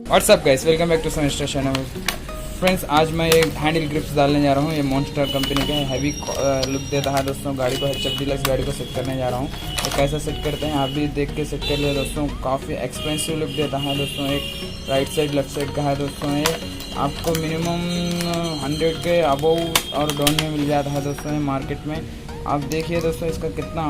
WhatsApp guys, welcome back to semester channel. Friends, आज मैं एक हैंडल ग्रिप्स डालने जा रहा हूँ। ये मॉन्स्टर कंपनी का है, हैवी लुक देता है दोस्तों। गाड़ी को HF डीलक्स गाड़ी को सेट करने जा रहा हूँ। तो कैसा सेट करते हैं आप भी देख के सेट कर लिया दोस्तों। काफ़ी एक्सपेंसिव लुक देता है दोस्तों। एक राइट साइड लेफ्ट साइड का है दोस्तों। ये आपको मिनिमम 100 के अबव और डाउन में मिल जाता है दोस्तों ये मार्केट में। आप देखिए दोस्तों इसका कितना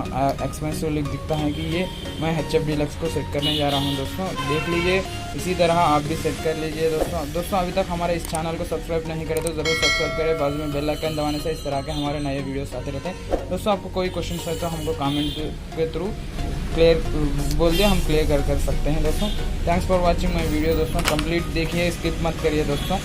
एक्सपेंसिव लुक दिखता है कि ये मैं HF डीलक्स को सेट करने जा रहा हूं दोस्तों। देख लीजिए, इसी तरह आप भी सेट कर लीजिए दोस्तों। अभी तक हमारे इस चैनल को सब्सक्राइब नहीं करे तो ज़रूर सब्सक्राइब करें। बाजू में बेल आइकन दबाने से इस तरह के हमारे नए वीडियोस आते रहते हैं दोस्तों। आपको कोई क्वेश्चन है तो हमको कमेंट के थ्रू क्लियर बोल दिए, हम क्लियर कर सकते हैं दोस्तों। Thanks for watching my video दोस्तों। कंप्लीट देखिए, स्किप मत करिए दोस्तों।